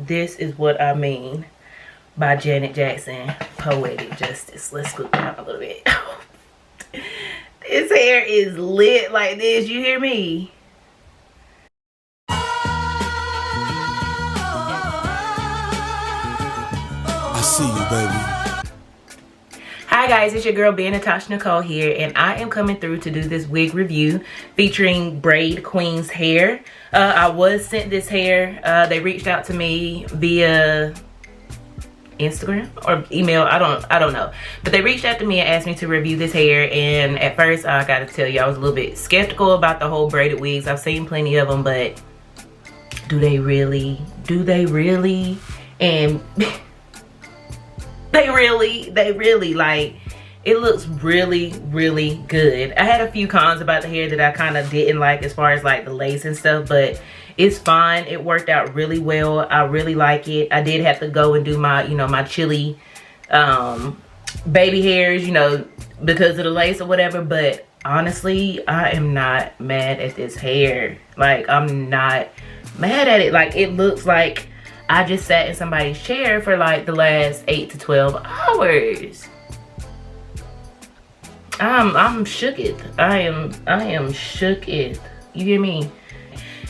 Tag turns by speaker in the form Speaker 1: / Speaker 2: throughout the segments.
Speaker 1: this is what I mean by Janet Jackson poetic justice. Let's scoot down a little bit. This hair is lit like this, you hear me?
Speaker 2: I see you, baby.
Speaker 1: Hi guys, it's your girl Natasha Nicole here, and I am coming through to do this wig review featuring Braid Queen's hair. I was sent this hair. They reached out to me via Instagram or email. I don't know, but they reached out to me and asked me to review this hair. And at first, I gotta tell you, I was a little bit skeptical about the whole braided wigs. I've seen plenty of them, but do they really? And they really, like, it looks really good. I had a few cons about the hair that I kind of didn't like, as far as like the lace and stuff, but it's fine. It worked out really well. I really like it. I did have to go and do my, my chili baby hairs, because of the lace or whatever, but honestly, I am not mad at this hair. Like, I'm not mad at it. Like, it looks like I just sat in somebody's chair for like the last 8 to 12 hours. I'm shooketh. I am shooketh. You hear me?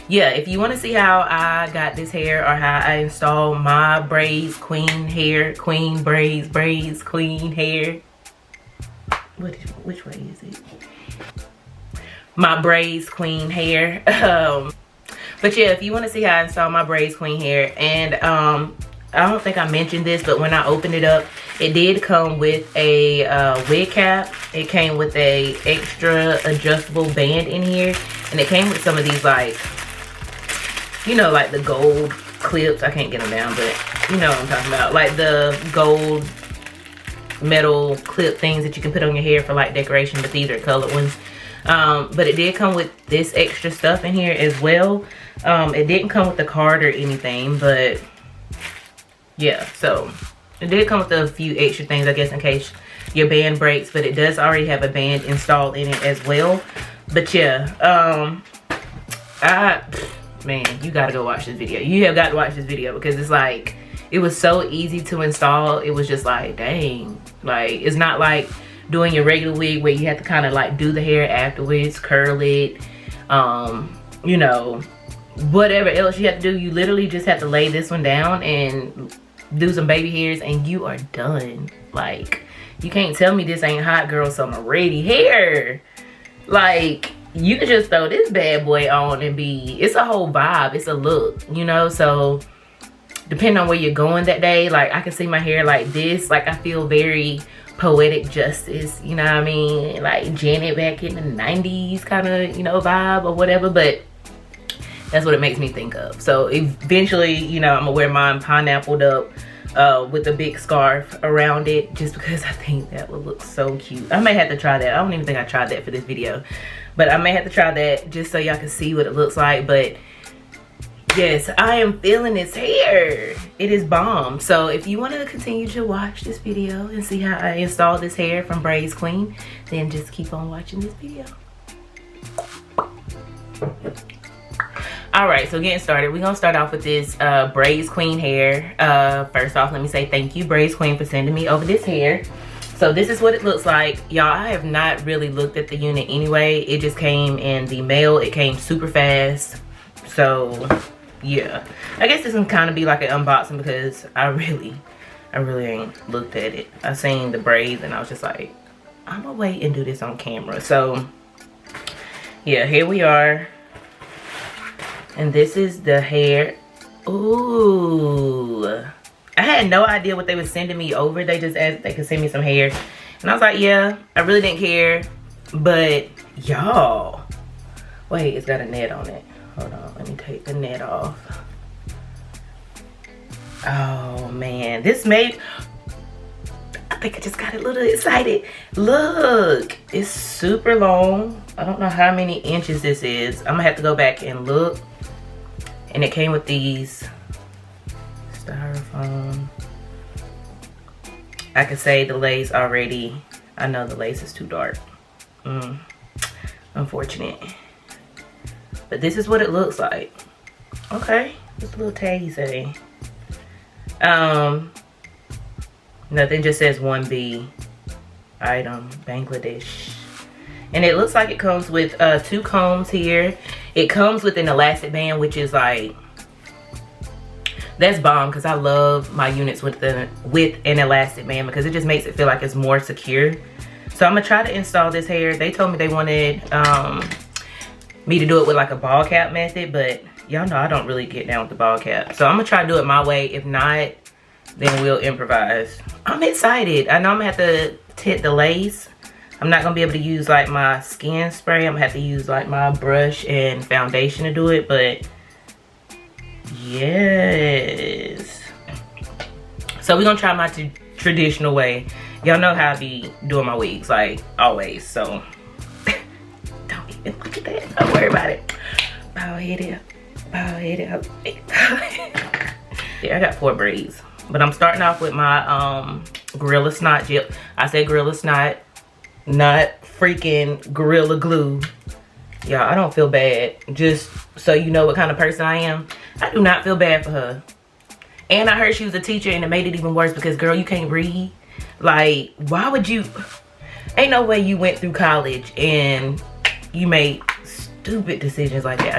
Speaker 1: Yeah, if you want to see how I got this hair or how I installed my Braids Queen hair, Queen Braids, Braids Queen hair. Which way is it? My Braids Queen hair. But yeah, if you want to see how I install my Braids Queen hair, and I don't think I mentioned this, but when I opened it up, it did come with a wig cap. It came with a extra adjustable band in here, and it came with some of these, like, like the gold clips. I can't get them down, but you know what I'm talking about, like the gold metal clip things that you can put on your hair for like decoration, but these are colored ones. But it did come with this extra stuff in here as well. It didn't come with the card or anything, but yeah, so it did come with a few extra things, I guess, in case your band breaks, but it does already have a band installed in it as well. But yeah, man, you gotta go watch this video. You have got to watch this video, because it's like, it was so easy to install. It was just like, dang, like, it's not like doing your regular wig where you have to kind of like do the hair afterwards, curl it, whatever else you have to do. You literally just have to lay this one down and do some baby hairs and you are done. Like, you can't tell me this ain't hot girl summer ready hair. Like, you can just throw this bad boy on and it's a whole vibe. It's a look, so depending on where you're going that day, like, I can see my hair like this. Like, I feel very poetic justice, you know what I mean? Like Janet back in the 90s kind of, vibe or whatever, but that's what it makes me think of. So eventually, I'm gonna wear mine pineappled up with a big scarf around it, just because I think that would look so cute. I may have to try that. I don't even think I tried that for this video, but I may have to try that just so y'all can see what it looks like. But yes, I am feeling this hair. It is bomb. So if you want to continue to watch this video and see how I install this hair from Braids Queen, then just keep on watching this video. Alright, so getting started, we're going to start off with this Braids Queen hair. First off, let me say thank you, Braids Queen, for sending me over this hair. So this is what it looks like. Y'all, I have not really looked at the unit anyway. It just came in the mail. It came super fast. So yeah, I guess this can kind of be like an unboxing, because I really ain't looked at it. I seen the braids and I was just like, I'm gonna wait and do this on camera. So yeah, here we are, and this is the hair. Ooh, I had no idea what they were sending me over. They just asked if they could send me some hair, and I was like, yeah, I really didn't care. But y'all, wait, it's got a net on it. Hold on, let me take the net off. Oh man, this made, I think I just got a little excited. Look, it's super long. I don't know how many inches this is. I'm gonna have to go back and look. And it came with these styrofoam. I can say the lace already. I know the lace is too dark. Unfortunate. But this is what it looks like. Okay, just a little taggy say. Nothing, just says 1B item, Bangladesh. And it looks like it comes with 2 combs here. It comes with an elastic band, which is like, that's bomb, because I love my units with an elastic band because it just makes it feel like it's more secure. So I'm gonna try to install this hair. They told me they wanted me to do it with like a ball cap method, but y'all know I don't really get down with the ball cap. So I'm gonna try to do it my way. If not, then we'll improvise. I'm excited. I know I'm gonna have to tint the lace. I'm not gonna be able to use like my skin spray. I'm gonna have to use like my brush and foundation to do it, but yes. So we're gonna try my traditional way. Y'all know how I be doing my wigs, like always, so don't even look at that. Don't worry about it. Bow head up, bow head up. Yeah, I got 4 braids, but I'm starting off with my Gorilla Snot gel. I say Gorilla Snot, not freaking Gorilla Glue. Y'all, I don't feel bad. Just so you know what kind of person I am, I do not feel bad for her. And I heard she was a teacher, and it made it even worse because, girl, you can't read. Like, why would you? Ain't no way you went through college and you made stupid decisions like that.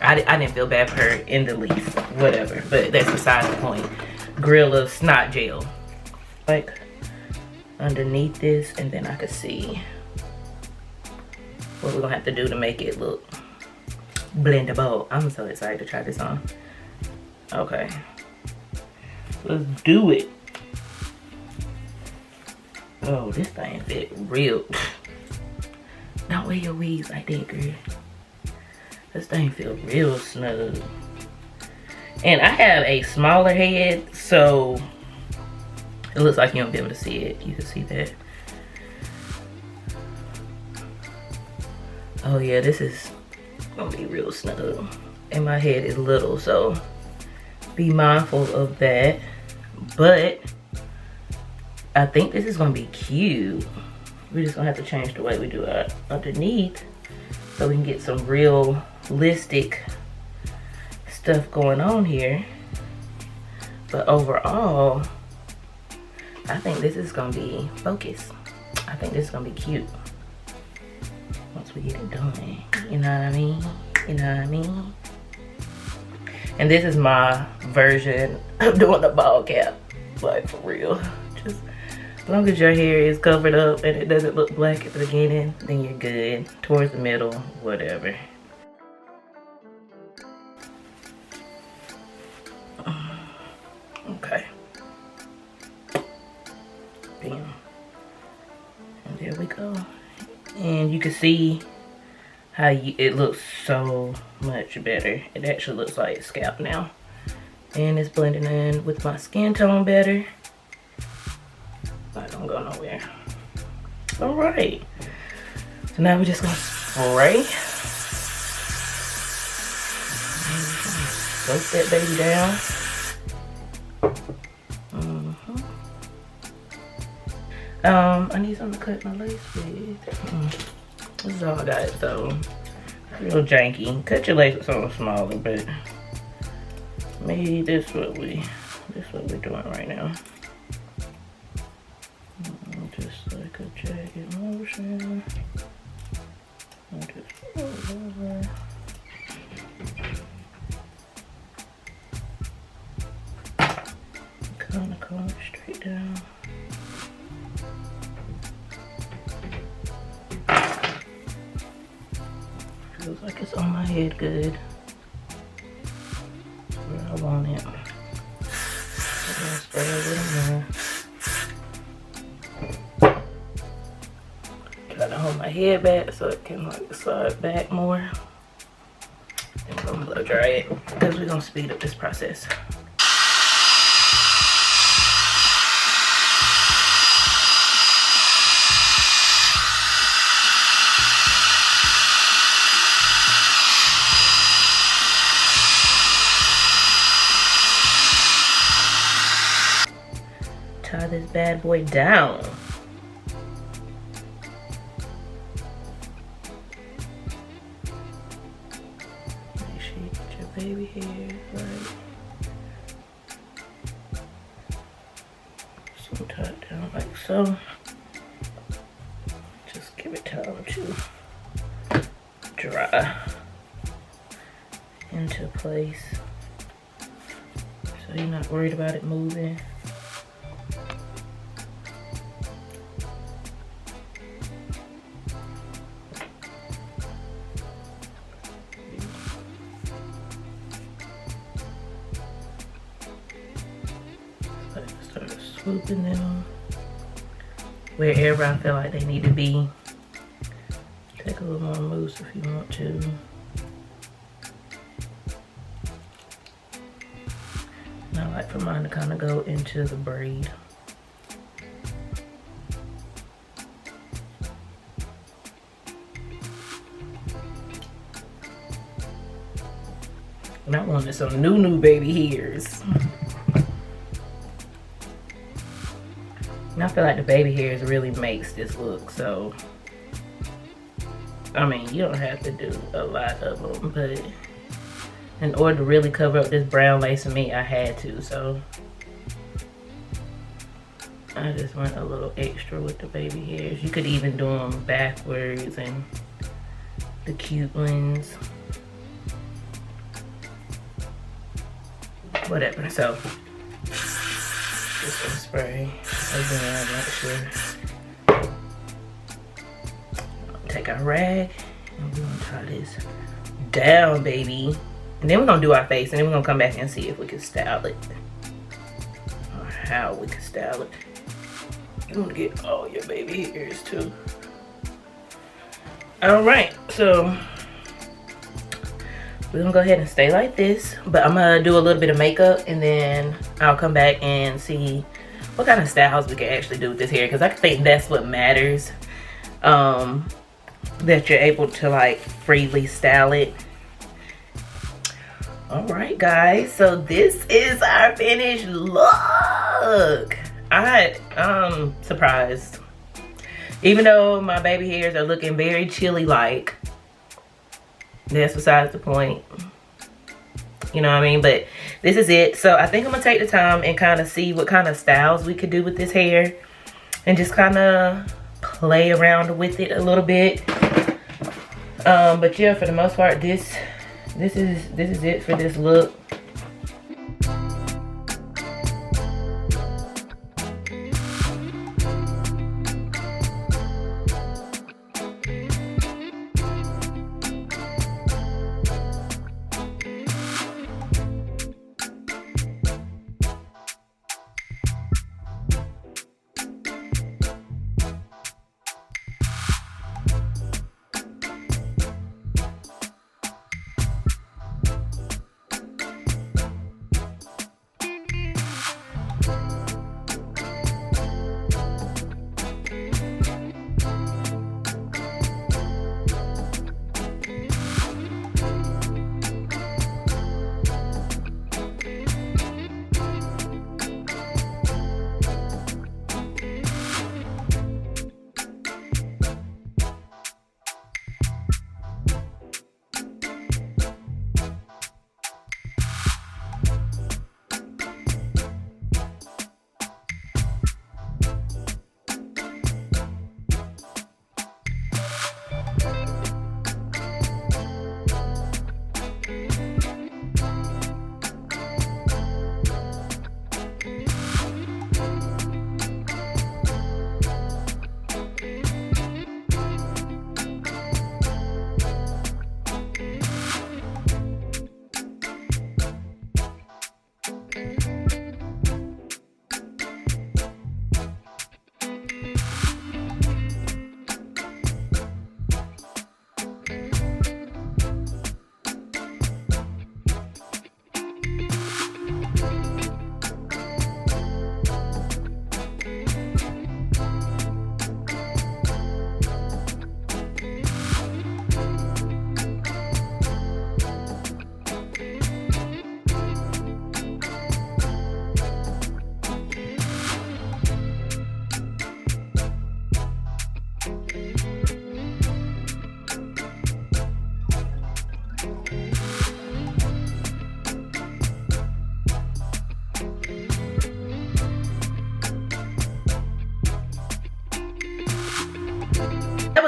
Speaker 1: I didn't feel bad for her in the least. Whatever, but that's beside the point. Gorilla Snot gel, like underneath this, and then I could see what we're gonna have to do to make it look blendable. I'm so excited to try this on. Okay, let's do it. Oh, this thing fit real. Don't wear your wigs like that, girl. This thing feel real snug. And I have a smaller head, so it looks like you won't be able to see it. You can see that. Oh yeah, this is gonna be real snug. And my head is little, so be mindful of that. But I think this is gonna be cute. We're just gonna have to change the way we do it underneath so we can get some realistic stuff going on here. But overall, I think this is gonna be focused. I think this is gonna be cute once we get it done. You know what I mean? You know what I mean? And this is my version of doing the ball cap. Like, for real. Just as long as your hair is covered up and it doesn't look black at the beginning, then you're good. Towards the middle, whatever. Okay. Bam. And there we go. And you can see how it looks so much better. It actually looks like scalp now. And it's blending in with my skin tone better. Not gonna go nowhere. All right. So now we're just gonna spray. Soak that baby down. I need something to cut my lace with. This is all I got, so real janky. Cut your lace with something smaller, but maybe this what we're doing right now. Just like a jagged motion. And just roll over. Kind of comb it straight down. Feels like it's on my head good. Where I want it. I'm gonna spray a little more. Try to hold my head back so it can like slide back more. And we're gonna blow dry it because we're gonna speed up this process. Tie this bad boy down. Make sure you get your baby hair right. So tie it down like so. Just give it time to dry into place. So you're not worried about it moving. Start swooping them wherever I feel like they need to be. Take a little more mousse if you want to. And I like for mine to kind of go into the braid. And I wanted some new baby hairs. And I feel like the baby hairs really makes this look, so I mean, you don't have to do a lot of them, but in order to really cover up this brown lace for me, I had to, so I just went a little extra with the baby hairs. You could even do them backwards and the cute ones. Whatever, so just gonna spray again, make sure. Take our rag and we're gonna tie this down, baby. And then we're gonna do our face and then we're gonna come back and see if we can style it. Or how we can style it. You wanna get all your baby hairs too. Alright, so we're gonna go ahead and stay like this, but I'm gonna do a little bit of makeup and then I'll come back and see what kind of styles we can actually do with this hair, because I think that's what matters, that you're able to like freely style it. All right guys, so this is our finished look. I'm surprised, even though my baby hairs are looking very chilly like. That's besides the point, you know what I mean? But this is it. So I think I'm gonna take the time and kind of see what kind of styles we could do with this hair and just kind of play around with it a little bit. But yeah, for the most part, this is it for this look.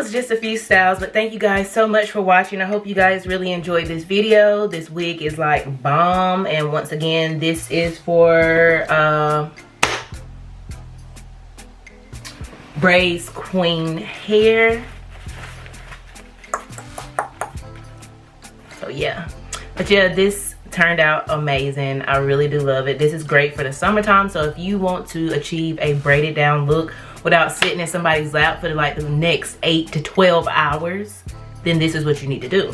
Speaker 1: was just a few styles, but thank you guys so much for watching. I hope you guys really enjoyed this video. This wig is like bomb, and once again, this is for Braids Queen hair. So yeah, but yeah, this turned out amazing. I really do love it. This is great for the summertime, so if you want to achieve a braided down look without sitting in somebody's lap for like the next 8 to 12 hours, then this is what you need to do,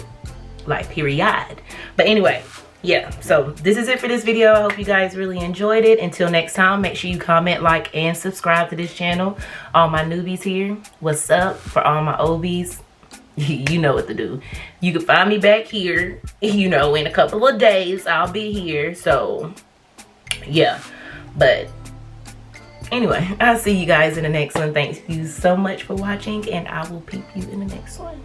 Speaker 1: like, period. But anyway, yeah, so this is it for this video. I hope you guys really enjoyed it. Until next time, make sure you comment, like, and subscribe to this channel. All my newbies here, what's up? For all my OBs, you know what to do. You can find me back here, you know, in a couple of days. I'll be here, so yeah. But anyway, I'll see you guys in the next one. Thank you so much for watching, and I will peep you in the next one.